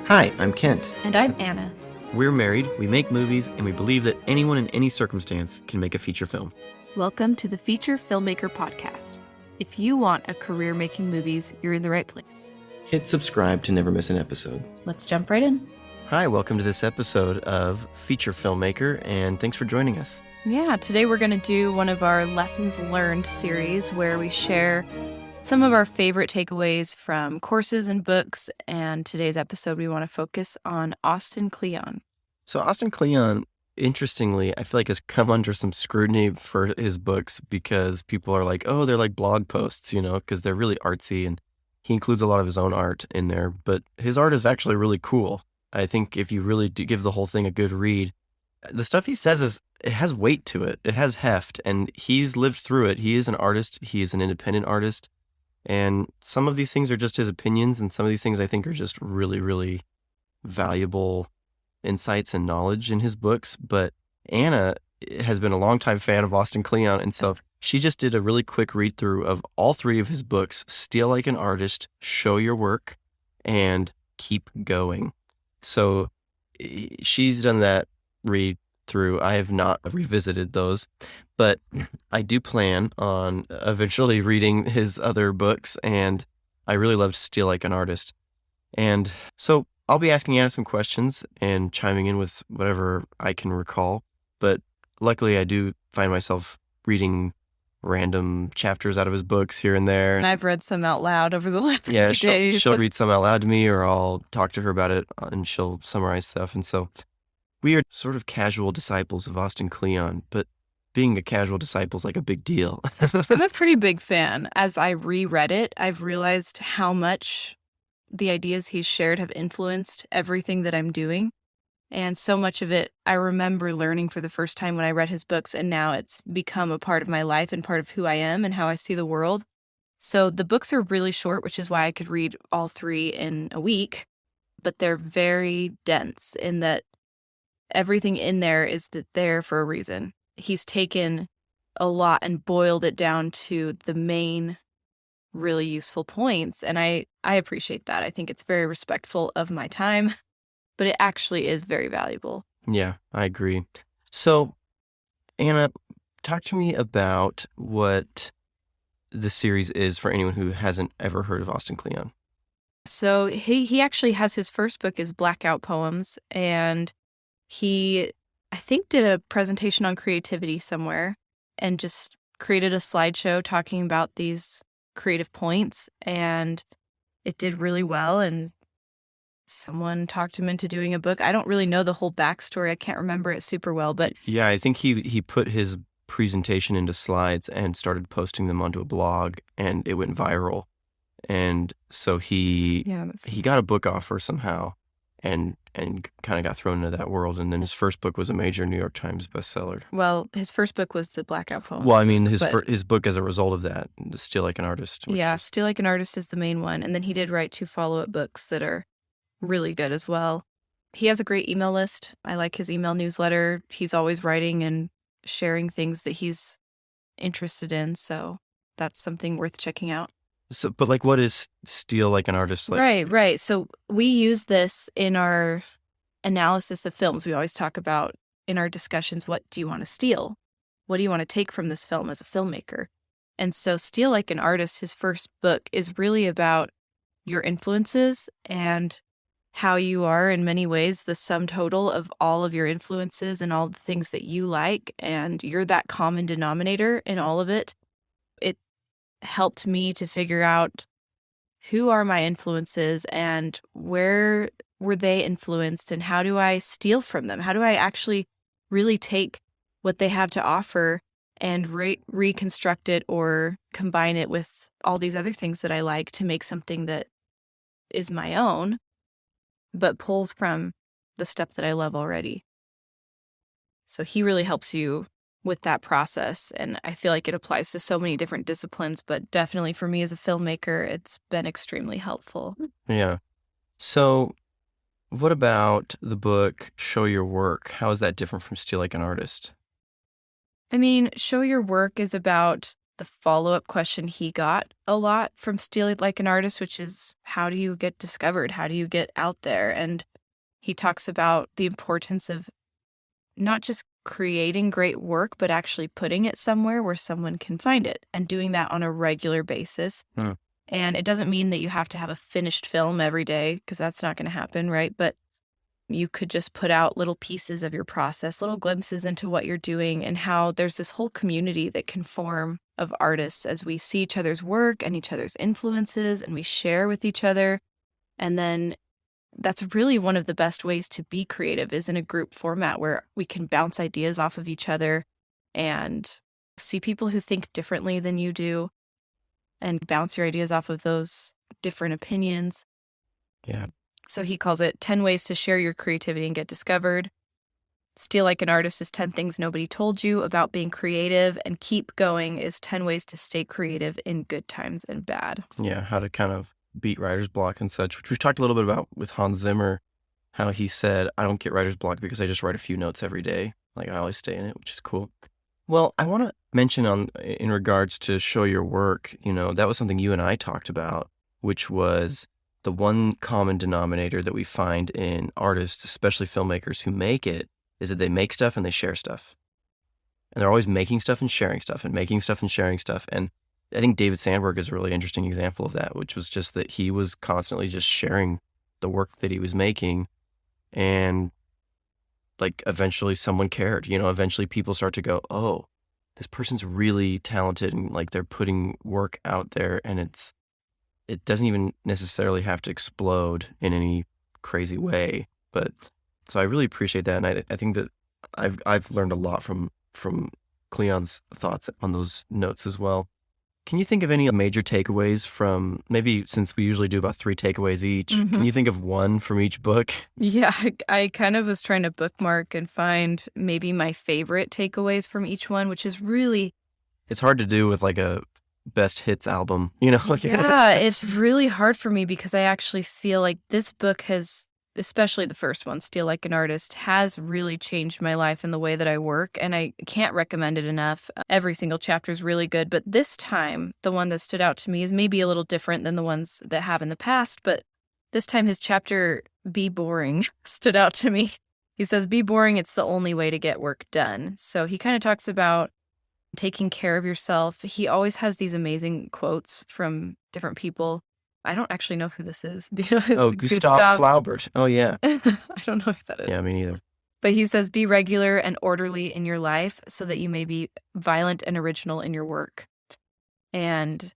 Hi, I'm Kent. And I'm Anna. We're married, we make movies, and we believe that anyone in any circumstance can make a feature film. Welcome to the Feature Filmmaker Podcast. If you want a career making movies, you're in the right place. Hit subscribe to never miss an episode. Let's jump right in. Hi, welcome to this episode of Feature Filmmaker, and thanks for joining us. Yeah, today we're going to do one of our Lessons Learned series where we share some of our favorite takeaways from courses and books, and today's episode we want to focus on Austin Kleon. So Austin Kleon, interestingly, I feel like has come under some scrutiny for his books because people are like, oh, they're like blog posts, because they're really artsy, and he includes a lot of his own art in there, but his art is actually really cool. I think if you really do give the whole thing a good read, the stuff he says it has weight to it. It has heft, and he's lived through it. He is an artist. He is an independent artist. And some of these things are just his opinions, and some of these things I think are just really, really valuable insights and knowledge in his books. But Anna has been a longtime fan of Austin Kleon, and so she just did a really quick read-through of all three of his books, Steal Like an Artist, Show Your Work, and Keep Going. So she's done that read-through. I have not revisited those, but I do plan on eventually reading his other books, and I really loved Steal Like an Artist. And so I'll be asking Anna some questions and chiming in with whatever I can recall, but luckily I do find myself reading random chapters out of his books here and there. And I've read some out loud over the last few days. She'll read some out loud to me, or I'll talk to her about it, and she'll summarize stuff. And so we are sort of casual disciples of Austin Kleon, but being a casual disciple is like a big deal. I'm a pretty big fan. As I reread it, I've realized how much the ideas he's shared have influenced everything that I'm doing. And so much of it, I remember learning for the first time when I read his books, and now it's become a part of my life and part of who I am and how I see the world. So the books are really short, which is why I could read all three in a week, but they're very dense in that everything in there is there for a reason. He's taken a lot and boiled it down to the main really useful points, and I appreciate that. I think it's very respectful of my time, but it actually is very valuable. Yeah, I agree. So, Anna, talk to me about what the series is for anyone who hasn't ever heard of Austin Kleon. So he actually has his first book is Blackout Poems, and he, I think, did a presentation on creativity somewhere and just created a slideshow talking about these creative points, and it did really well, and someone talked him into doing a book. I don't really know the whole backstory. I can't remember it super well, but yeah, I think he put his presentation into slides and started posting them onto a blog, and it went viral. And so he got a book offer somehow, and kind of got thrown into that world. And then his first book was a major New York Times bestseller. Well, his first book was the Blackout Poem. Well, I mean, his book as a result of that, Steal Like an Artist. Yeah, Steal Like an Artist is the main one, and then he did write 2 follow-up books that are really good as well. He has a great email list. I like his email newsletter. He's always writing and sharing things that he's interested in, so that's something worth checking out. So, but like, what is Steal Like an Artist like? Right. So we use this in our analysis of films. We always talk about in our discussions, what do you want to steal? What do you want to take from this film as a filmmaker? And so Steal Like an Artist, his first book, is really about your influences and how you are in many ways the sum total of all of your influences and all the things that you like, and you're that common denominator in all of it. It helped me to figure out who are my influences and where were they influenced, and how do I steal from them? How do I actually really take what they have to offer and reconstruct it or combine it with all these other things that I like to make something that is my own, but pulls from the stuff that I love already. So he really helps you with that process, and I feel like it applies to so many different disciplines, but definitely for me as a filmmaker, it's been extremely helpful. Yeah. So what about the book Show Your Work? How is that different from Steal Like an Artist? I mean, Show Your Work is about the follow-up question he got a lot from Steal Like an Artist, which is, how do you get discovered? How do you get out there? And he talks about the importance of not just creating great work, but actually putting it somewhere where someone can find it, and doing that on a regular basis. Hmm. And it doesn't mean that you have to have a finished film every day, because that's not going to happen, right? But you could just put out little pieces of your process, little glimpses into what you're doing, and how there's this whole community that can form of artists as we see each other's work and each other's influences, and we share with each other. And then that's really one of the best ways to be creative, is in a group format where we can bounce ideas off of each other and see people who think differently than you do and bounce your ideas off of those different opinions. Yeah. So he calls it 10 ways to share your creativity and get discovered. Steal Like an Artist is 10 things nobody told you about being creative, and Keep Going is 10 ways to stay creative in good times and bad. Yeah, how to kind of beat writer's block and such, which we've talked a little bit about with Hans Zimmer, how he said, I don't get writer's block because I just write a few notes every day. Like, I always stay in it, which is cool. Well, I want to mention in regards to show your work, that was something you and I talked about, which was the one common denominator that we find in artists, especially filmmakers who make it, is that they make stuff and they share stuff. And they're always making stuff and sharing stuff and making stuff and sharing stuff. And I think David Sandberg is a really interesting example of that, which was just that he was constantly just sharing the work that he was making. And like eventually someone cared, eventually people start to go, oh, this person's really talented, and like they're putting work out there, and it doesn't even necessarily have to explode in any crazy way. But so I really appreciate that. And I think that I've learned a lot from Kleon's thoughts on those notes as well. Can you think of any major takeaways from, maybe since we usually do about 3 takeaways each, can you think of one from each book? Yeah, I kind of was trying to bookmark and find maybe my favorite takeaways from each one, which is really... It's hard to do with like a best hits album, Yeah, it's really hard for me because I actually feel like this book has, especially the first one, Steal Like an Artist, has really changed my life and the way that I work, and I can't recommend it enough. Every single chapter is really good, but this time, the one that stood out to me is maybe a little different than the ones that have in the past, but this time his chapter, Be Boring, stood out to me. He says, be boring, it's the only way to get work done. So he kind of talks about taking care of yourself. He always has these amazing quotes from different people. I don't actually know who this is. Do you know? Oh, Gustav Flaubert. Oh, yeah. I don't know who that is. Yeah, me neither. But he says, be regular and orderly in your life so that you may be violent and original in your work. And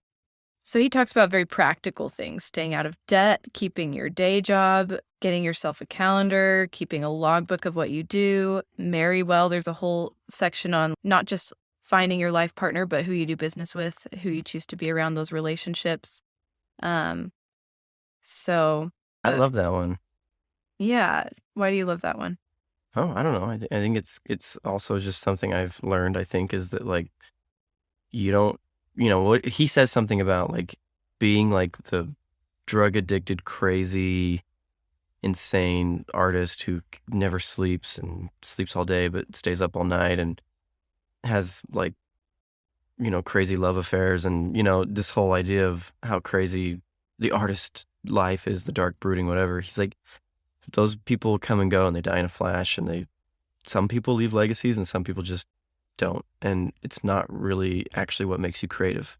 so he talks about very practical things, staying out of debt, keeping your day job, getting yourself a calendar, keeping a logbook of what you do, marry well. There's a whole section on not just finding your life partner, but who you do business with, who you choose to be around, those relationships. So I love that one. Yeah. Why do you love that one? Oh, I don't know. I think it's also just something I've learned, I think, is that like you don't, what he says something about like being like the drug addicted, crazy, insane artist who never sleeps and sleeps all day but stays up all night and has like, crazy love affairs, and this whole idea of how crazy the artist life is, the dark brooding, whatever. He's like, those people come and go and they die in a flash, and some people leave legacies and some people just don't, and it's not really actually what makes you creative.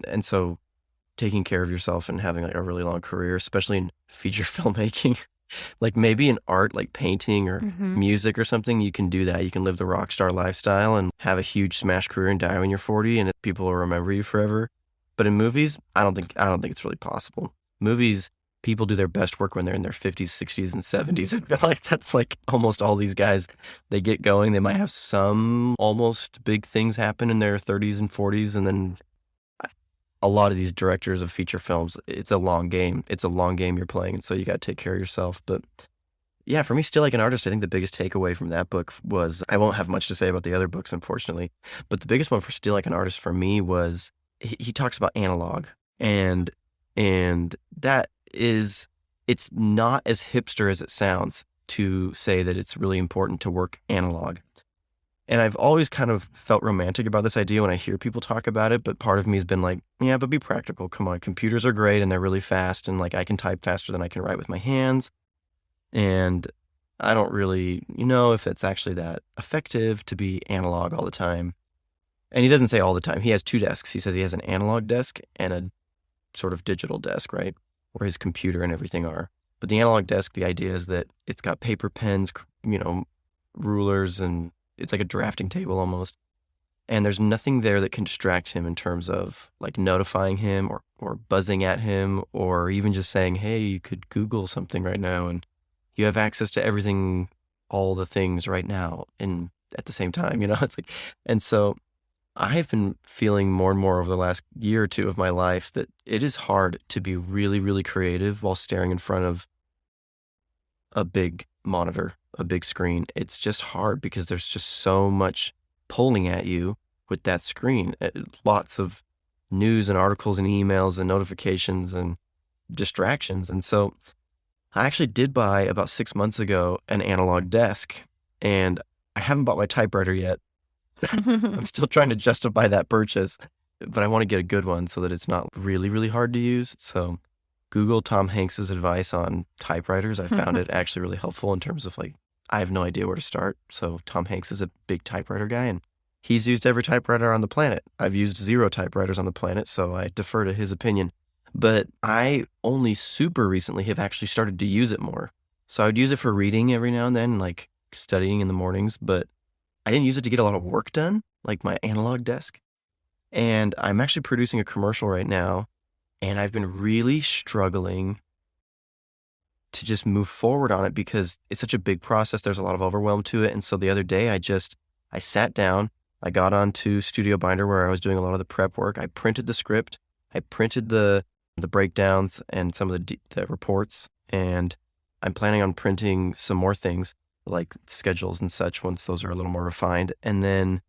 And so taking care of yourself and having like a really long career, especially in feature filmmaking, like maybe in art, like painting or music or something, you can do that. You can live the rock star lifestyle and have a huge smash career and die when you're 40 and people will remember you forever. But in movies, I don't think it's really possible. Movies, people do their best work when they're in their 50s, 60s, and 70s. I feel like that's like almost all these guys. They get going. They might have some almost big things happen in their 30s and 40s, and then a lot of these directors of feature films, it's a long game. It's a long game you're playing, and so you got to take care of yourself. But yeah, for me, Still Like an Artist, I think the biggest takeaway from that book was, I won't have much to say about the other books, unfortunately, but the biggest one for Still Like an Artist for me was he talks about analog, and that is, it's not as hipster as it sounds to say that it's really important to work analog. And I've always kind of felt romantic about this idea when I hear people talk about it, but part of me has been like, yeah, but be practical. Come on, computers are great and they're really fast, and like I can type faster than I can write with my hands. And I don't really know if it's actually that effective to be analog all the time. And he doesn't say all the time. He has two desks. He says he has an analog desk and a sort of digital desk, right? Where his computer and everything are. But the analog desk, the idea is that it's got paper, pens, rulers, and it's like a drafting table almost. And there's nothing there that can distract him in terms of like notifying him or buzzing at him or even just saying, hey, you could Google something right now and you have access to everything, all the things right now and at the same time, it's like, and so I've been feeling more and more over the last year or two of my life that it is hard to be really, really creative while staring in front of a big monitor, a big screen. It's just hard because there's just so much pulling at you with that screen. Lots of news and articles and emails and notifications and distractions. And so I actually did buy about 6 months ago an analog desk, and I haven't bought my typewriter yet. I'm still trying to justify that purchase, but I want to get a good one so that it's not really, really hard to use. So Google Tom Hanks's advice on typewriters. I found it actually really helpful in terms of like, I have no idea where to start. So Tom Hanks is a big typewriter guy and he's used every typewriter on the planet. I've used 0 typewriters on the planet, so I defer to his opinion. But I only super recently have actually started to use it more. So I would use it for reading every now and then, like studying in the mornings, but I didn't use it to get a lot of work done, like my analog desk. And I'm actually producing a commercial right now, and I've been really struggling to just move forward on it because it's such a big process. There's a lot of overwhelm to it. And so the other day I sat down, I got onto Studio Binder where I was doing a lot of the prep work. I printed the script, I printed the breakdowns and some of the reports, and I'm planning on printing some more things like schedules and such once those are a little more refined. And then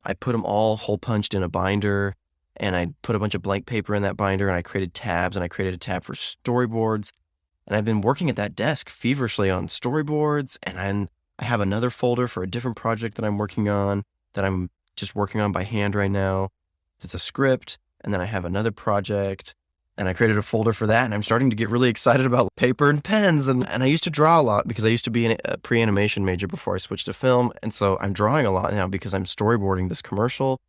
I put them all hole punched in a binder, and I put a bunch of blank paper in that binder, and I created tabs, and I created a tab for storyboards. And I've been working at that desk feverishly on storyboards, and I have another folder for a different project that I'm working on that I'm just working on by hand right now. It's a script, and then I have another project, and I created a folder for that, and I'm starting to get really excited about paper and pens. And I used to draw a lot because I used to be a pre-animation major before I switched to film, and so I'm drawing a lot now because I'm storyboarding this commercial.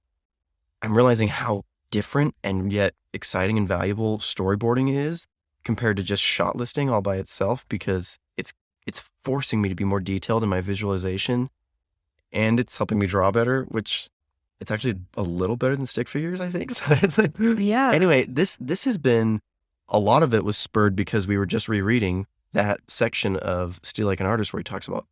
I'm realizing how different and yet exciting and valuable storyboarding is compared to just shot listing all by itself, because it's forcing me to be more detailed in my visualization, and it's helping me draw better, which it's actually a little better than stick figures, I think. So it's like, Yeah. anyway, this has been, a lot of it was spurred because we were just rereading that section of Steal Like an Artist where he talks about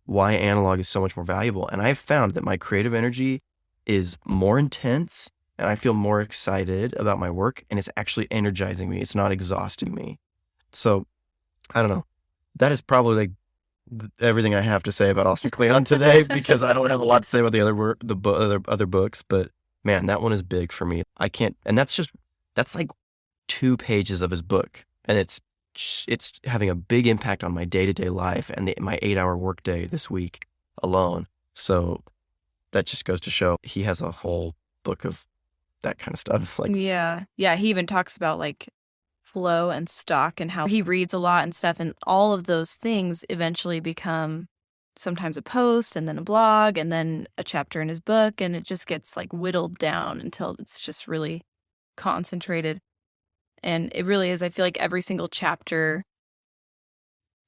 why analog is so much more valuable. And I've found that my creative energy is more intense and I feel more excited about my work, and it's actually energizing me. It's not exhausting me. So I don't know. That is probably like everything I have to say about Austin Kleon today, because I don't have a lot to say about the other work, other books. But man, that one is big for me. I can't, and that's like 2 pages of his book, and it's having a big impact on my day-to-day life and my 8-hour workday this week alone. So that just goes to show he has a whole book of that kind of stuff. Like, Yeah. He even talks about like flow and stock and how he reads a lot and stuff. And all of those things eventually become sometimes a post and then a blog and then a chapter in his book. And it just gets like whittled down until it's just really concentrated. And it really is. I feel like every single chapter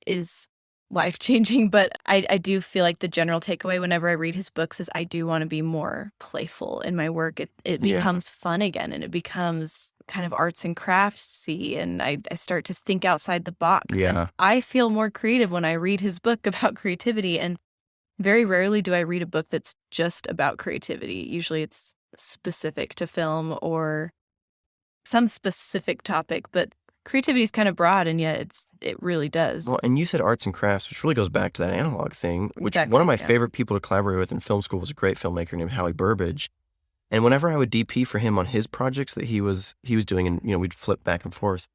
is life-changing, but I do feel like the general takeaway whenever I read his books is I do want to be more playful in my work. It becomes fun again, and it becomes kind of arts and craftsy, and I start to think outside the box. Yeah. And I feel more creative when I read his book about creativity, and very rarely do I read a book that's just about creativity. Usually it's specific to film or some specific topic, but creativity is kind of broad, and yet it really does. Well, and you said arts and crafts, which really goes back to that analog thing, which Exactly, one of my yeah. favorite people to collaborate with in film school was a great filmmaker named Howie Burbage. And whenever I would DP for him on his projects that he was doing, and we'd flip back and forth,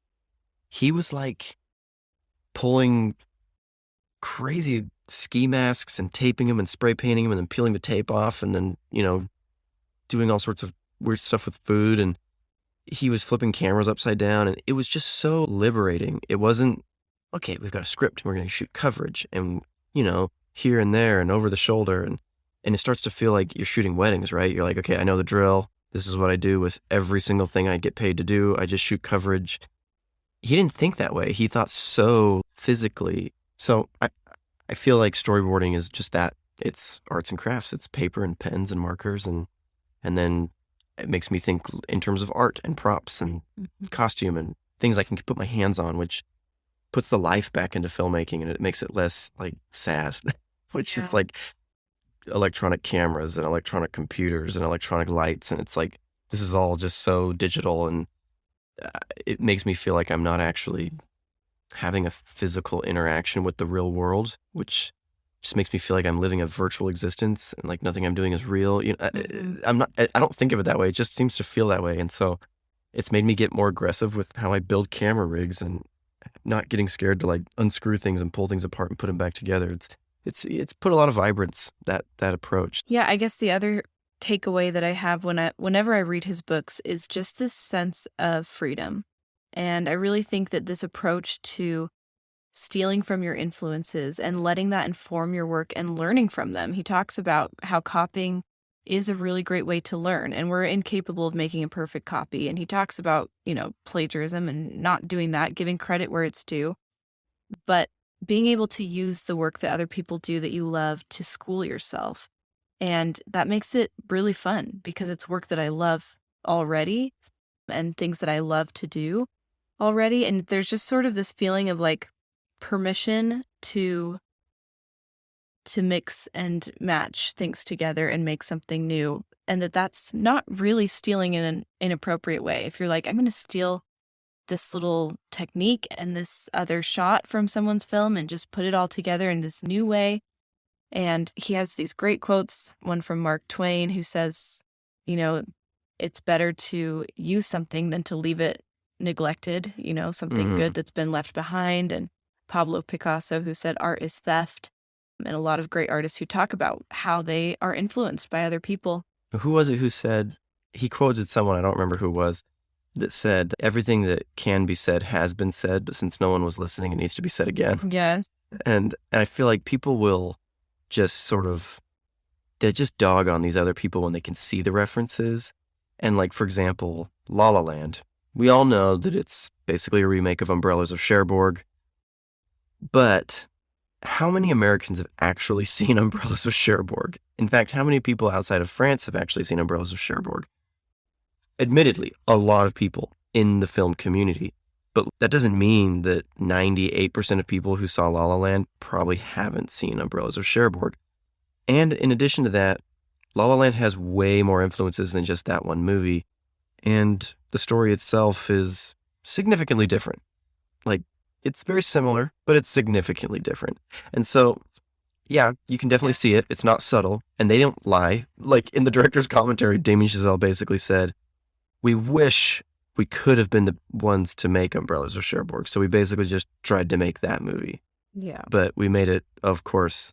he was like pulling crazy ski masks and taping them and spray painting them and then peeling the tape off and then, doing all sorts of weird stuff with food. And he was flipping cameras upside down. And it was just so liberating. It wasn't, okay, we've got a script and we're going to shoot coverage and, here and there and over the shoulder. And it starts to feel like you're shooting weddings, right? You're like, okay, I know the drill. This is what I do with every single thing I get paid to do. I just shoot coverage. He didn't think that way. He thought so physically. So I feel like storyboarding is just that. It's arts and crafts. It's paper and pens and markers. And then it makes me think in terms of art and props and costume and things I can put my hands on, which puts the life back into filmmaking and it makes it less like sad, which is like electronic cameras and electronic computers and electronic lights. And it's like, this is all just so digital. And it makes me feel like I'm not actually having a physical interaction with the real world, which just makes me feel like I'm living a virtual existence and like nothing I'm doing is real. I don't think of it that way. It just seems to feel that way. And so it's made me get more aggressive with how I build camera rigs and not getting scared to like unscrew things and pull things apart and put them back together. It's put a lot of vibrance, that approach. Yeah, I guess the other takeaway that I have whenever I read his books is just this sense of freedom. And I really think that this approach to stealing from your influences and letting that inform your work and learning from them. He talks about how copying is a really great way to learn, and we're incapable of making a perfect copy. And he talks about, plagiarism and not doing that, giving credit where it's due, but being able to use the work that other people do that you love to school yourself. And that makes it really fun because it's work that I love already and things that I love to do already. And there's just sort of this feeling of like permission to mix and match things together and make something new. And that's not really stealing in an inappropriate way. If you're like, I'm going to steal this little technique and this other shot from someone's film and just put it all together in this new way. And he has these great quotes, one from Mark Twain, who says, it's better to use something than to leave it neglected, something good that's been left behind. And Pablo Picasso, who said art is theft. And a lot of great artists who talk about how they are influenced by other people. Who was it who said, he quoted someone, I don't remember who it was, that said, everything that can be said has been said, but since no one was listening, it needs to be said again. Yes. And I feel like people will just they just dog on these other people when they can see the references. And like, for example, La La Land. We all know that it's basically a remake of Umbrellas of Cherbourg. But how many Americans have actually seen Umbrellas of Cherbourg? In fact, how many people outside of France have actually seen Umbrellas of Cherbourg? Admittedly, a lot of people in the film community. But that doesn't mean that 98% of people who saw La La Land probably haven't seen Umbrellas of Cherbourg. And in addition to that, La La Land has way more influences than just that one movie. And the story itself is significantly different. Like, it's very similar, but it's significantly different. And so, yeah, you can definitely see it. It's not subtle, and they don't lie. Like, in the director's commentary, Damien Chazelle basically said, we wish we could have been the ones to make Umbrellas of Cherbourg. So we basically just tried to make that movie. Yeah. But we made it, of course,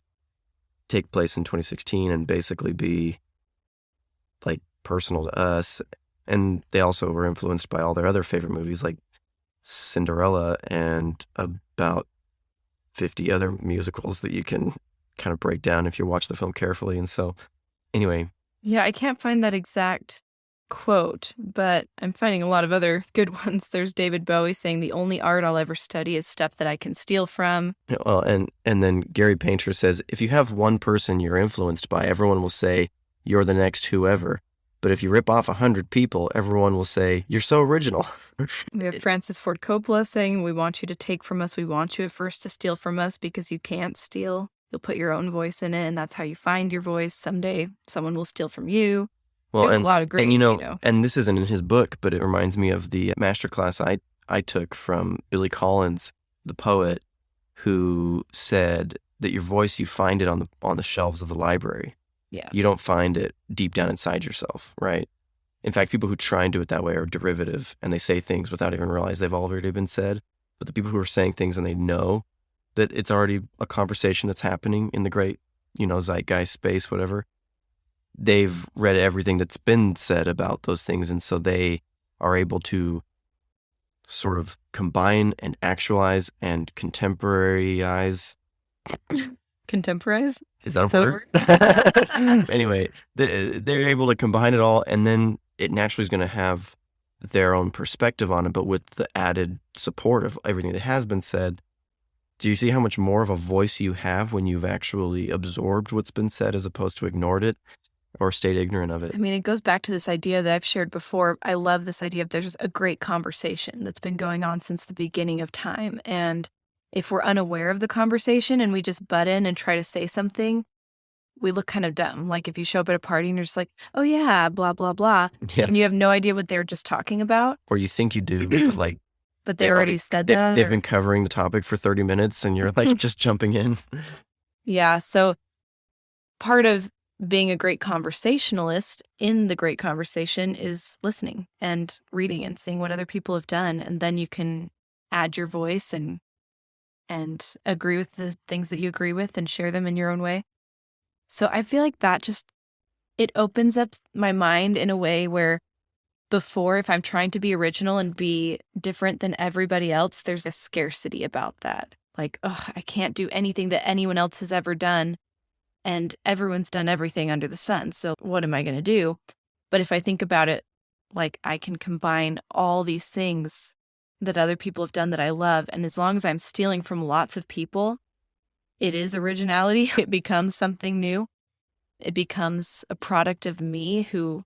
take place in 2016 and basically be like personal to us. And they also were influenced by all their other favorite movies like Cinderella and about 50 other musicals that you can kind of break down if you watch the film carefully. And so anyway. Yeah, I can't find that exact quote, but I'm finding a lot of other good ones. There's David Bowie saying the only art I'll ever study is stuff that I can steal from. Well, and then Gary Painter says, if you have one person you're influenced by, everyone will say you're the next whoever. But if you rip off 100 people, everyone will say you're so original. We have Francis Ford Coppola saying, we want you to take from us. We want you at first to steal from us because you can't steal. You'll put your own voice in it, and that's how you find your voice. Someday someone will steal from you. Well, There's a lot of great, and this isn't in his book, but it reminds me of the masterclass I took from Billy Collins, the poet, who said that your voice, you find it on the shelves of the library. Yeah. You don't find it deep down inside yourself, right? In fact, people who try and do it that way are derivative, and they say things without even realize they've already been said. But the people who are saying things and they know that it's already a conversation that's happening in the great, zeitgeist space, whatever. They've read everything that's been said about those things, and so they are able to sort of combine and actualize and contemporaryize. Contemporize? Is that a So word? Anyway, they're able to combine it all, and then it naturally is going to have their own perspective on it, but with the added support of everything that has been said. Do you see how much more of a voice you have when you've actually absorbed what's been said as opposed to ignored it or stayed ignorant of it? I mean, it goes back to this idea that I've shared before. I love this idea of there's a great conversation that's been going on since the beginning of time. And if we're unaware of the conversation and we just butt in and try to say something, we look kind of dumb. Like if you show up at a party and you're just like, oh yeah, blah, blah, blah. Yeah. And you have no idea what they're just talking about. Or you think you do, but like But they already said that. they've been covering the topic for 30 minutes and you're like just jumping in. Yeah. So part of being a great conversationalist in the great conversation is listening and reading and seeing what other people have done. And then you can add your voice and agree with the things that you agree with and share them in your own way. So I feel like that it opens up my mind in a way where before, if I'm trying to be original and be different than everybody else, there's a scarcity about that. Like, oh, I can't do anything that anyone else has ever done. And everyone's done everything under the sun. So what am I going to do? But if I think about it, like I can combine all these things that other people have done that I love. And as long as I'm stealing from lots of people, it is originality. It becomes something new. It becomes a product of me who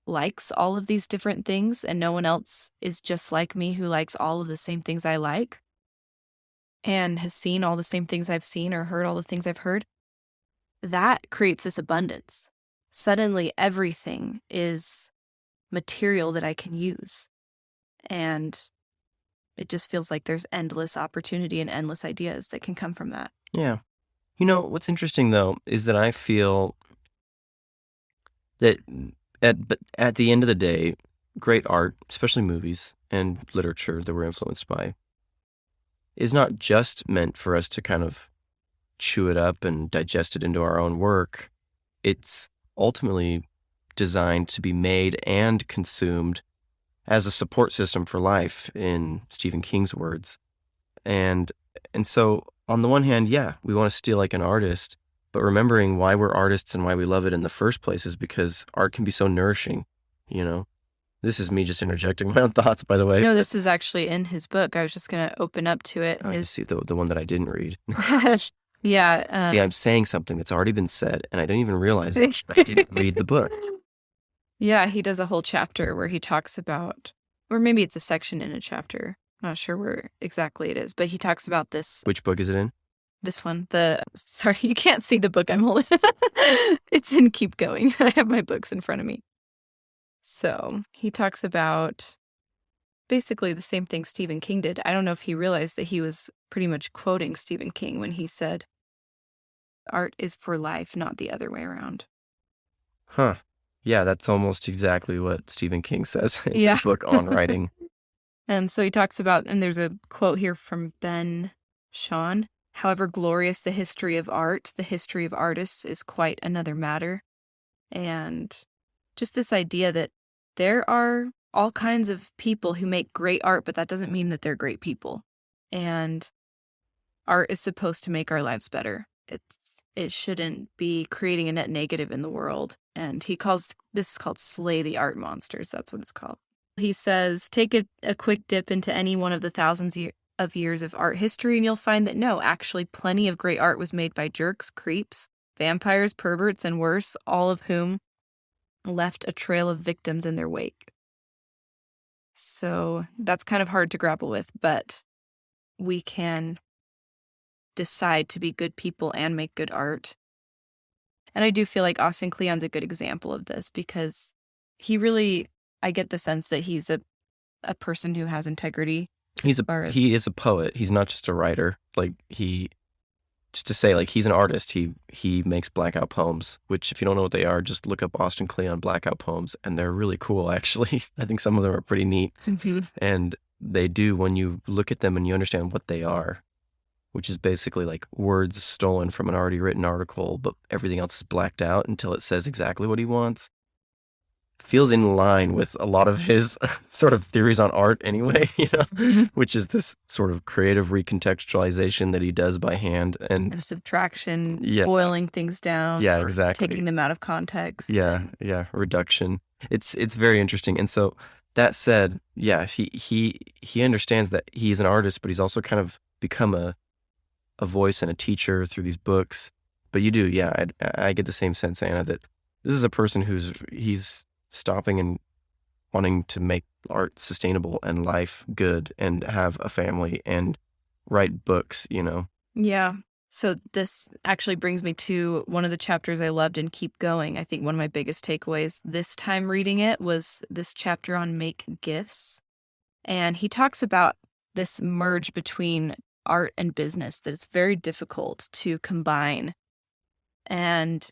likes all of these different things, and no one else is just like me who likes all of the same things I like and has seen all the same things I've seen or heard all the things I've heard. That creates this abundance. Suddenly, everything is material that I can use. And it just feels like there's endless opportunity and endless ideas that can come from that. Yeah. What's interesting, though, is that I feel that at the end of the day, great art, especially movies and literature that we're influenced by, is not just meant for us to kind of chew it up and digest it into our own work. It's ultimately designed to be made and consumed as a support system for life, in Stephen King's words. And so on the one hand, yeah, we want to steal like an artist, but remembering why we're artists and why we love it in the first place is because art can be so nourishing, This is me just interjecting my own thoughts, by the way. No, this is actually in his book. I was just going to open up to it. I see the one that I didn't read. Yeah. See, I'm saying something that's already been said, and I didn't even realize I didn't read the book. Yeah, he does a whole chapter where he talks about, or maybe it's a section in a chapter. I'm not sure where exactly it is, but he talks about this. Which book is it in? This one. Sorry, you can't see the book I'm holding. It's in Keep Going. I have my books in front of me. So he talks about basically the same thing Stephen King did. I don't know if he realized that he was pretty much quoting Stephen King when he said, art is for life, not the other way around. Huh. Yeah, that's almost exactly what Stephen King says in his book on writing. And so he talks about, and there's a quote here from Ben Shawn, however glorious the history of art, the history of artists is quite another matter. And just this idea that there are all kinds of people who make great art, but that doesn't mean that they're great people. And art is supposed to make our lives better. It shouldn't be creating a net negative in the world. And this is called Slay the Art Monsters. That's what it's called. He says, take a quick dip into any one of the thousands of years of art history, and you'll find that no, actually plenty of great art was made by jerks, creeps, vampires, perverts, and worse, all of whom left a trail of victims in their wake. So that's kind of hard to grapple with, but we can decide to be good people and make good art. And I do feel like Austin Kleon's a good example of this because I get the sense that he's a person who has integrity. He is a poet. He's not just a writer. He's an artist. He makes blackout poems, which if you don't know what they are, just look up Austin Kleon blackout poems, and they're really cool, actually. I think some of them are pretty neat. Mm-hmm. And they do, when you look at them and you understand what they are, which is basically like words stolen from an already written article, but everything else is blacked out until it says exactly what he wants, feels in line with a lot of his sort of theories on art anyway, which is this sort of creative recontextualization that he does by hand and subtraction, yeah, boiling things down, yeah, or exactly. taking them out of context. Yeah, yeah, reduction. It's very interesting. And so that said, yeah, he understands that he's an artist, but he's also kind of become a voice and a teacher through these books. But you do, yeah, I get the same sense, Anna, that this is a person he's stopping and wanting to make art sustainable and life good and have a family and write books, Yeah. So this actually brings me to one of the chapters I loved in Keep Going. I think one of my biggest takeaways this time reading it was this chapter on Make Gifts. And he talks about this merge between art and business that it's very difficult to combine. And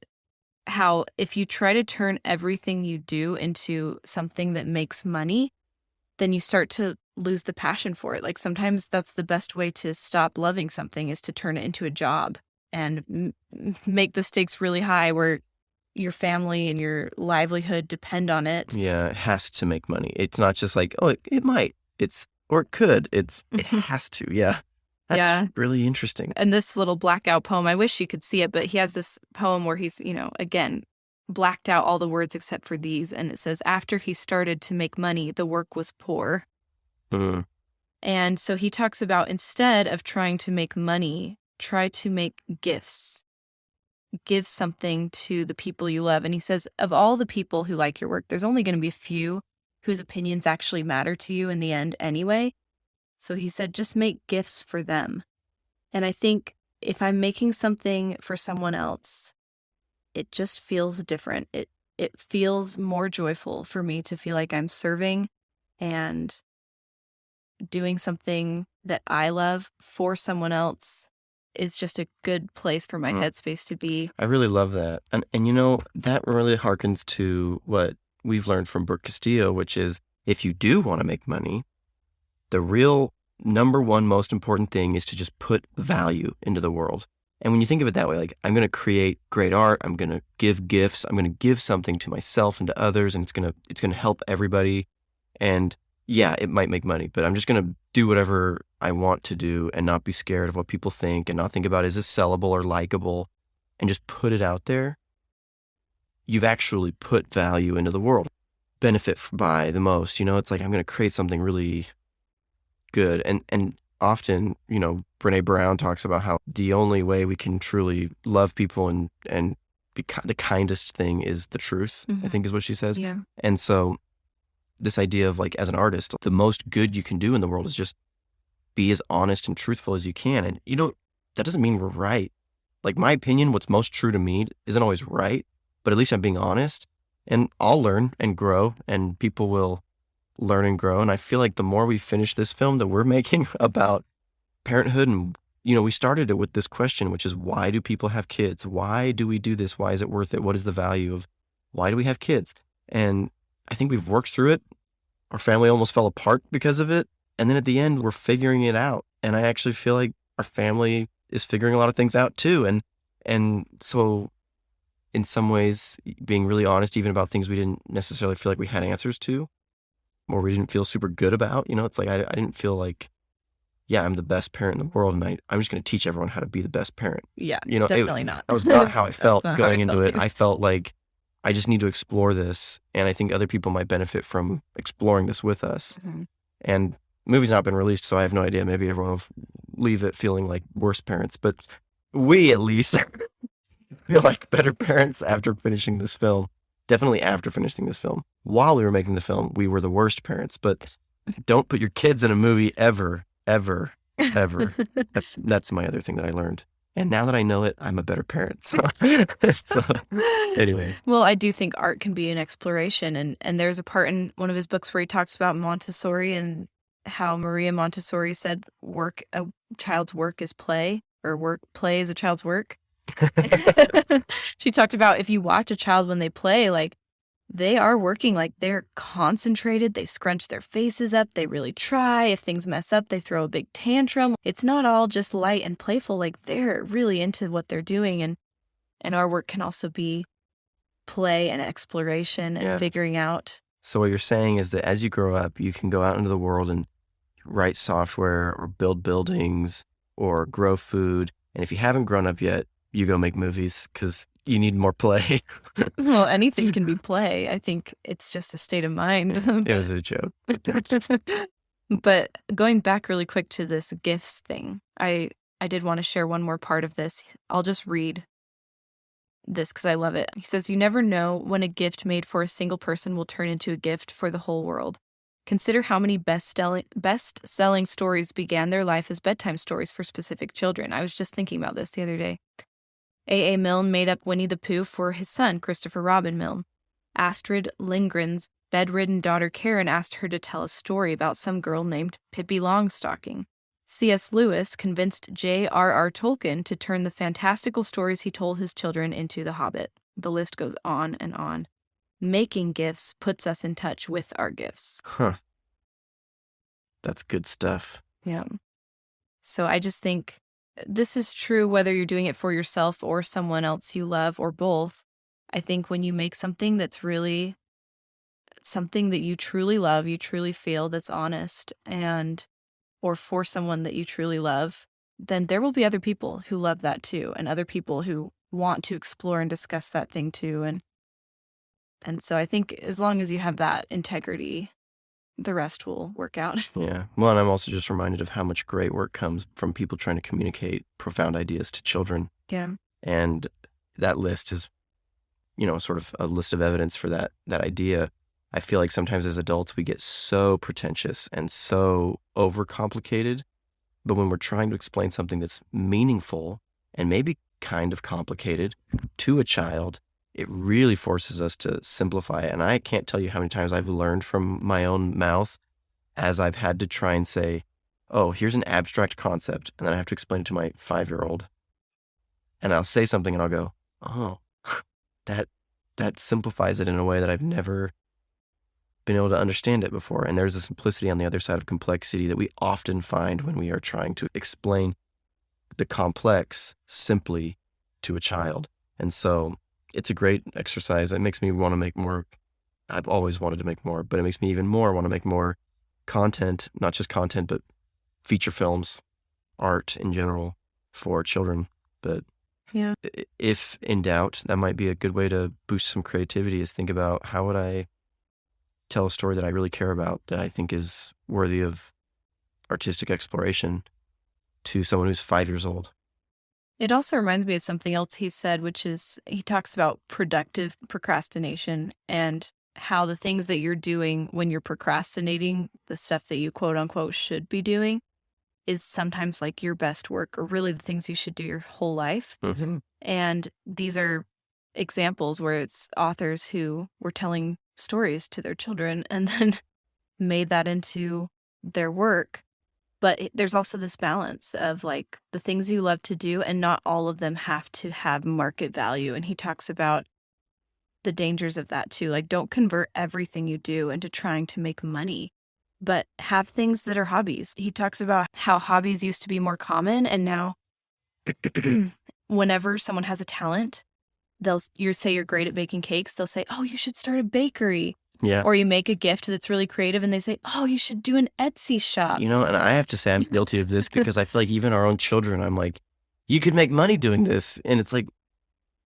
how if you try to turn everything you do into something that makes money, then you start to lose the passion for it. Like sometimes that's the best way to stop loving something is to turn it into a job and make the stakes really high where your family and your livelihood depend on it. Yeah, it has to make money. It's not just like, oh, it might. Or it could. It has to. Yeah. That's really interesting. And this little blackout poem, I wish you could see it, but he has this poem where he's, again, blacked out all the words except for these. And it says, after he started to make money, the work was poor. Mm. And so he talks about instead of trying to make money, try to make gifts. Give something to the people you love. And he says, of all the people who like your work, there's only going to be a few whose opinions actually matter to you in the end anyway. So he said, just make gifts for them. And I think if I'm making something for someone else, it just feels different. It feels more joyful for me to feel like I'm serving and doing something that I love for someone else is just a good place for my headspace to be. I really love that. And that really harkens to what we've learned from Brooke Castillo, which is if you do want to make money, the real number one most important thing is to just put value into the world. And when you think of it that way, like I'm going to create great art, I'm going to give gifts, I'm going to give something to myself and to others, and it's going to help everybody. And yeah, it might make money, but I'm just going to do whatever I want to do and not be scared of what people think and not think about is this sellable or likable and just put it out there. You've actually put value into the world. Benefit by the most, it's like I'm going to create something really good. And often, Brene Brown talks about how the only way we can truly love people and be the kindest thing is the truth, I think is what she says. Yeah. And so this idea of like, as an artist, the most good you can do in the world is just be as honest and truthful as you can. And, that doesn't mean we're right. Like my opinion, what's most true to me isn't always right, but at least I'm being honest and I'll learn and grow and people will learn and grow. And I feel like the more we finish this film that we're making about parenthood and, we started it with this question, which is why do people have kids? Why do we do this? Why is it worth it? What is the value of why do we have kids? And I think we've worked through it. Our family almost fell apart because of it. And then at the end, we're figuring it out. And I actually feel like our family is figuring a lot of things out too. And so in some ways, being really honest, even about things we didn't necessarily feel like we had answers to, or we didn't feel super good about, it's like I didn't feel like, yeah, I'm the best parent in the world, and I'm just going to teach everyone how to be the best parent. Yeah, definitely not. That was not how I felt going into it. I felt like I just need to explore this, and I think other people might benefit from exploring this with us. Mm-hmm. And the movie's not been released, so I have no idea. Maybe everyone will leave it feeling like worse parents, but we at least feel like better parents after finishing this film. Definitely after finishing this film. While we were making the film, we were the worst parents, but don't put your kids in a movie ever, ever, ever. That's my other thing that I learned. And now that I know it, I'm a better parent. So anyway. Well, I do think art can be an exploration. And there's a part in one of his books where he talks about Montessori and how Maria Montessori said a child's work is play, or play is a child's work. She talked about if you watch a child when they play, like they are working, like they're concentrated, they scrunch their faces up, they really try. If things mess up, they throw a big tantrum. It's not all just light and playful, like they're really into what they're doing. And our work can also be play and exploration and Yeah. figuring out. So what you're saying is that as you grow up, you can go out into the world and write software or build buildings or grow food. And if you haven't grown up yet, you go make movies because you need more play. Well, anything can be play. I think it's just a state of mind. It was a joke. But going back really quick to this gifts thing, I did want to share one more part of this. I'll just read this because I love it. He says, "You never know when a gift made for a single person will turn into a gift for the whole world. Consider how many best-selling stories began their life as bedtime stories for specific children." I was just thinking about this the other day. A. Milne made up Winnie the Pooh for his son, Christopher Robin Milne. Astrid Lindgren's bedridden daughter Karen asked her to tell a story about some girl named Pippi Longstocking. C.S. Lewis convinced J.R.R. Tolkien to turn the fantastical stories he told his children into The Hobbit. The list goes on and on. Making gifts puts us in touch with our gifts. Huh. That's good stuff. Yeah. So I just think this is true whether you're doing it for yourself or someone else you love or both. I think when you make something that's really something that you truly love, you truly feel that's honest, and or for someone that you truly love, then there will be other people who love that too, and other people who want to explore and discuss that thing too. And so I think as long as you have that integrity, the rest will work out. Yeah. Well, and I'm also just reminded of how much great work comes from people trying to communicate profound ideas to children. Yeah. And that list is, sort of a list of evidence for that idea. I feel like sometimes as adults, we get so pretentious and so overcomplicated. But when we're trying to explain something that's meaningful and maybe kind of complicated to a child, it really forces us to simplify it. And I can't tell you how many times I've learned from my own mouth as I've had to try and say, oh, here's an abstract concept. And then I have to explain it to my 5-year-old. And I'll say something and I'll go, oh, that simplifies it in a way that I've never been able to understand it before. And there's a simplicity on the other side of complexity that we often find when we are trying to explain the complex simply to a child. And so it's a great exercise. It makes me want to make more. I've always wanted to make more, but it makes me even more want to make more content, not just content, but feature films, art in general for children. But Yeah. if in doubt, that might be a good way to boost some creativity, is think about how would I tell a story that I really care about, that I think is worthy of artistic exploration to someone who's 5 years old. It also reminds me of something else he said, which is he talks about productive procrastination and how the things that you're doing when you're procrastinating, the stuff that you quote unquote should be doing, is sometimes like your best work, or really the things you should do your whole life. Mm-hmm. And these are examples where it's authors who were telling stories to their children and then made that into their work. But there's also this balance of like the things you love to do, and not all of them have to have market value. And he talks about the dangers of that too. Like, don't convert everything you do into trying to make money, but have things that are hobbies. He talks about how hobbies used to be more common, and now whenever someone has a talent, you say you're great at baking cakes, they'll say, oh, you should start a bakery. Yeah. Or you make a gift that's really creative and they say, oh, you should do an Etsy shop. And I have to say I'm guilty of this because I feel like even our own children, I'm like, you could make money doing this. And it's like,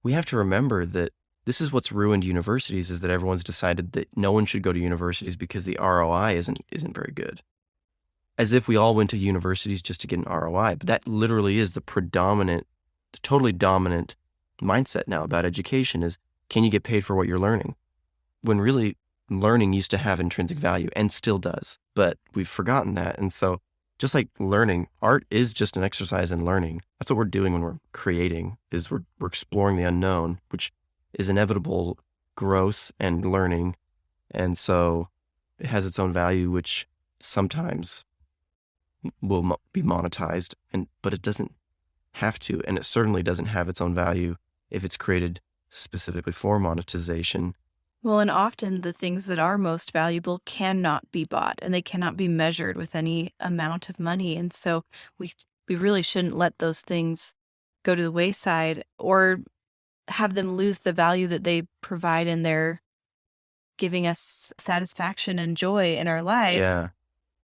we have to remember that this is what's ruined universities, is that everyone's decided that no one should go to universities because the ROI isn't very good. As if we all went to universities just to get an ROI. But that literally is the totally dominant mindset now about education is, can you get paid for what you're learning? When really learning used to have intrinsic value and still does, but we've forgotten that. And so just like learning, art is just an exercise in learning. That's what we're doing when we're creating, is we're exploring the unknown, which is inevitable growth and learning. And so it has its own value, which sometimes will be monetized, but it doesn't have to. And it certainly doesn't have its own value if it's created specifically for monetization. Well, and often the things that are most valuable cannot be bought and they cannot be measured with any amount of money. And so we we really shouldn't let those things go to the wayside or have them lose the value that they provide in their giving us satisfaction and joy in our life Yeah.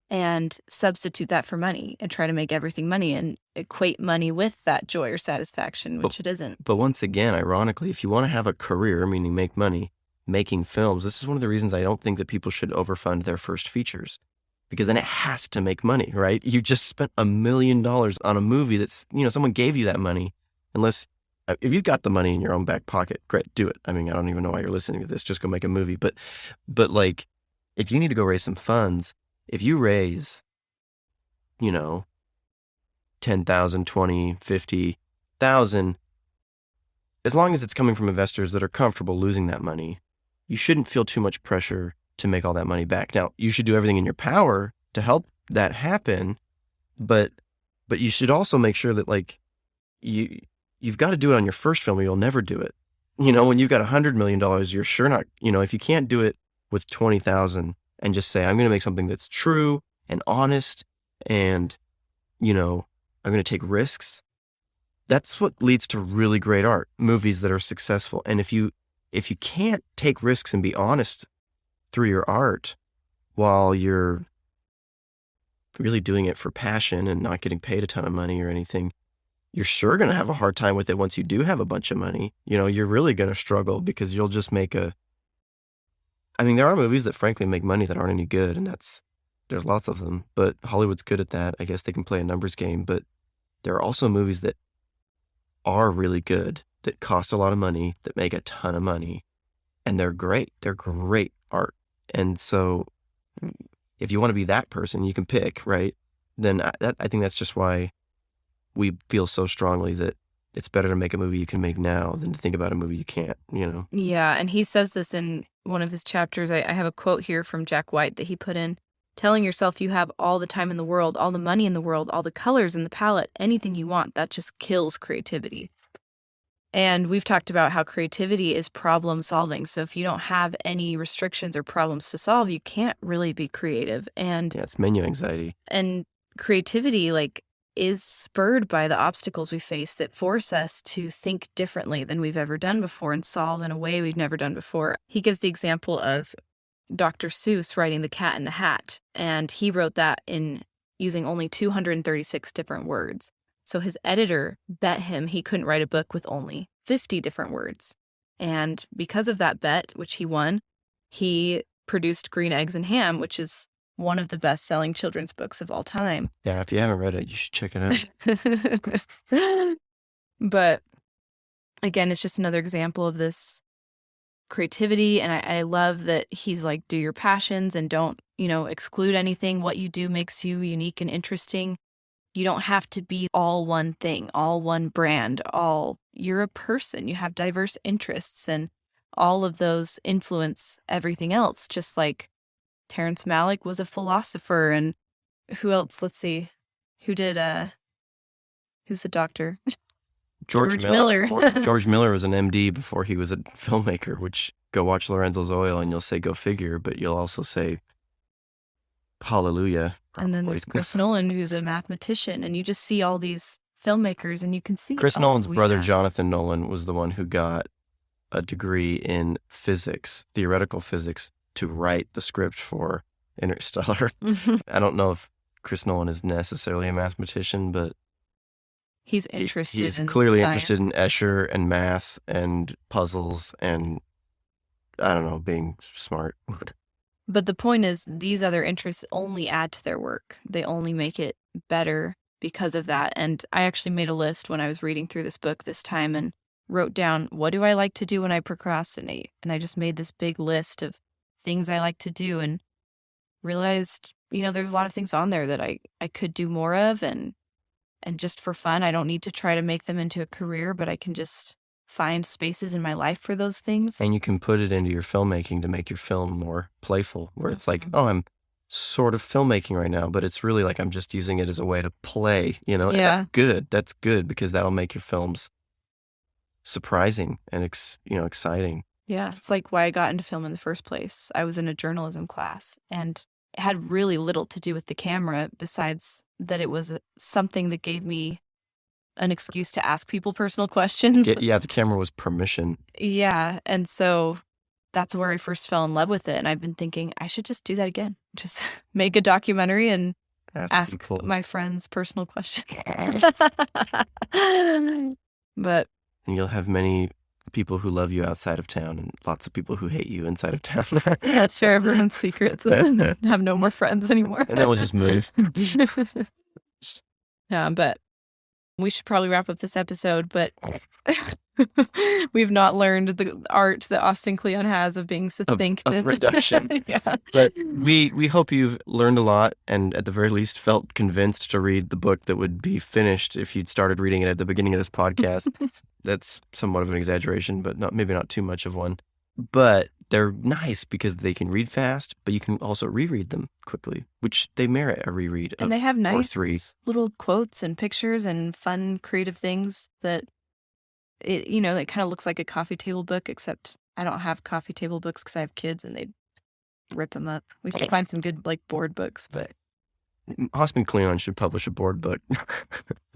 and substitute that for money and try to make everything money and equate money with that joy or satisfaction, But which it isn't. but once again, ironically, if you want to have a career, meaning make money, making films, this is one of the reasons I don't think that people should overfund their first features. Because then it has to make money, right? You just spent $1 million on a movie that's, someone gave you that money. Unless, if you've got the money in your own back pocket, great, do it. I mean, I don't even know why you're listening to this. Just go make a movie. But like, if you need to go raise some funds, if you raise, 10,000, 20, 50,000, as long as it's coming from investors that are comfortable losing that money, you shouldn't feel too much pressure to make all that money back. Now, you should do everything in your power to help that happen, but you should also make sure that like you've got to do it on your first film or you'll never do it. When you've got $100 million, you're sure not, if you can't do it with 20,000 and just say, I'm going to make something that's true and honest and, I'm going to take risks. That's what leads to really great art, movies that are successful. And if you can't take risks and be honest through your art while you're really doing it for passion and not getting paid a ton of money or anything, you're sure going to have a hard time with it once you do have a bunch of money. You're really going to struggle because you'll just make there are movies that frankly make money that aren't any good, and there's lots of them, but Hollywood's good at that. I guess they can play a numbers game, but there are also movies that are really good, that cost a lot of money, that make a ton of money, and they're great. They're great art. And so if you want to be that person, you can pick, right? Then I think that's just why we feel so strongly that it's better to make a movie you can make now than to think about a movie you can't, Yeah, and he says this in one of his chapters. I have a quote here from Jack White that he put in. Telling yourself you have all the time in the world, all the money in the world, all the colors in the palette, anything you want, that just kills creativity. And we've talked about how creativity is problem solving. So if you don't have any restrictions or problems to solve, you can't really be creative. And yeah, it's menu anxiety. And creativity is spurred by the obstacles we face that force us to think differently than we've ever done before and solve in a way we've never done before. He gives the example of Dr. Seuss writing The Cat in the Hat, and he wrote that in using only 236 different words. So his editor bet him he couldn't write a book with only 50 different words. And because of that bet, which he won, he produced Green Eggs and Ham, which is one of the best-selling children's books of all time. Yeah, if you haven't read it, you should check it out. But again, it's just another example of this creativity, and I love that he's like, do your passions and don't, exclude anything. What you do makes you unique and interesting. You don't have to be all one thing, all one brand, you're a person. You have diverse interests, and all of those influence everything else, just like Terrence Malick was a philosopher, and who else? Let's see. Who's the doctor? George Miller. George Miller was an MD before he was a filmmaker, which go watch Lorenzo's Oil and you'll say go figure, but you'll also say hallelujah. Probably. And then there's Chris Nolan, who's a mathematician, and you just see all these filmmakers and you can see Chris Nolan's brother, Jonathan Nolan, was the one who got a degree in physics, theoretical physics, to write the script for Interstellar. I don't know if Chris Nolan is necessarily a mathematician, but he's interested. He's clearly interested in Escher and math and puzzles and, I don't know, being smart. But the point is, these other interests only add to their work. They only make it better because of that. And I actually made a list when I was reading through this book this time and wrote down, what do I like to do when I procrastinate? And I just made this big list of things I like to do and realized, there's a lot of things on there that I could do more of, and just for fun. I don't need to try to make them into a career, but I can just find spaces in my life for those things. And you can put it into your filmmaking to make your film more playful, where it's like, oh, I'm sort of filmmaking right now, but it's really like I'm just using it as a way to play, Yeah. That's good because that'll make your films surprising and, exciting. Yeah, it's like why I got into film in the first place. I was in a journalism class, and it had really little to do with the camera besides that it was something that gave me an excuse to ask people personal questions. Yeah, the camera was permission. Yeah, and so that's where I first fell in love with it, and I've been thinking I should just do that again. Just make a documentary and ask people. my friends personal questions. But And you'll have many people who love you outside of town and lots of people who hate you inside of town. share everyone's secrets and then have no more friends anymore. And then we'll just move. Yeah, but we should probably wrap up this episode, but we've not learned the art that Austin Kleon has of being succinct. Of reduction. Yeah. But we hope you've learned a lot and at the very least felt convinced to read the book that would be finished if you'd started reading it at the beginning of this podcast. That's somewhat of an exaggeration, but maybe not too much of one. But they're nice because they can read fast, but you can also reread them quickly, which they merit a reread. And they have nice 3 little quotes and pictures and fun creative things that it kind of looks like a coffee table book, except I don't have coffee table books because I have kids and they'd rip them up. We could find some good board books, but Austin Kleon should publish a board book.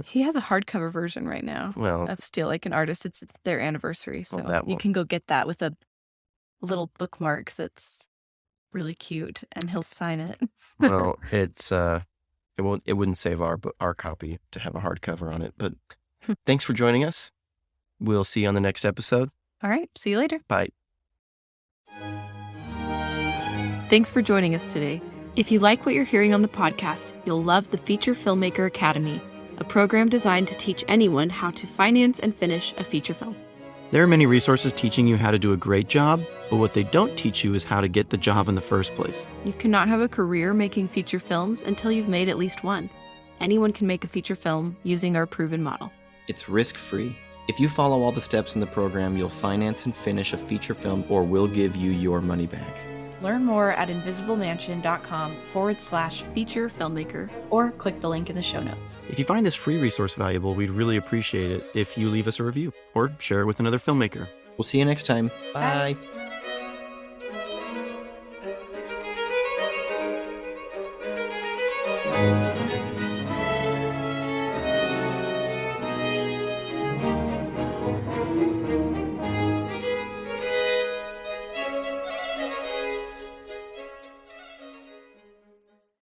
he has a hardcover version right now Well, of Steal Like an Artist. It's their anniversary, so that you one. can go get that with a little bookmark that's really cute, and he'll sign it. Well, it wouldn't save our copy to have a hardcover on it. But thanks for joining us. We'll see you on the next episode. All right, see you later. Bye. Thanks for joining us today. If you like what you're hearing on the podcast, you'll love the Feature Filmmaker Academy, a program designed to teach anyone how to finance and finish a feature film. There are many resources teaching you how to do a great job, but what they don't teach you is how to get the job in the first place. You cannot have a career making feature films until you've made at least one. Anyone can make a feature film using our proven model. It's risk-free. If you follow all the steps in the program, you'll finance and finish a feature film or we'll give you your money back. Learn more at invisiblemansion.com/feature filmmaker or click the link in the show notes. If you find this free resource valuable, we'd really appreciate it if you leave us a review or share it with another filmmaker. We'll see you next time. Bye. Bye.